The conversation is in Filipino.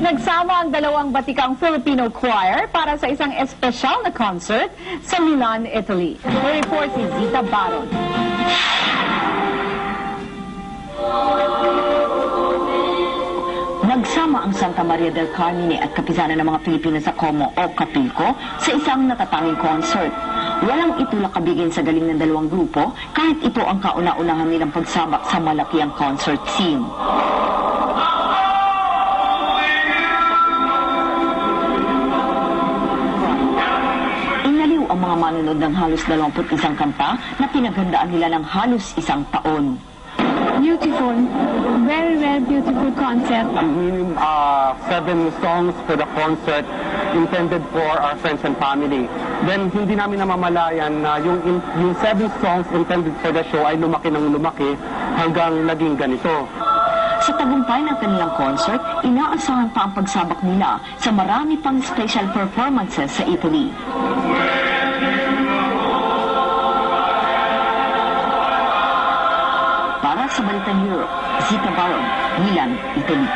Nagsama ang dalawang batikang Filipino choir para sa isang espesyal na concert sa Milan, Italy. Report si Zita Baron. Nagsama ang Santa Maria del Carmine at kapisanan ng mga Pilipino sa Como o Capilco sa isang natatanging concert. Walang itulak kabigin sa galing ng dalawang grupo kahit ito ang kauna-unahan nilang pagsabak sa malakiang concert scene. Inaliw ang mga manonood ng halos 21 kanta na pinaghandaan nila ng halos isang taon. Beautiful, very, very beautiful concert. Minimum 7 songs for the concert intended for our friends and family. Then hindi namin namamalayan na yung 7 songs intended for the show ay lumaki ng lumaki hanggang naging ganito. Sa tagumpay ng kanilang concert, inaasahan pa ang pagsabak nila sa marami pang special performances sa Italy. Para sa Balitang Europe, Zita Baron, Milan, Italy.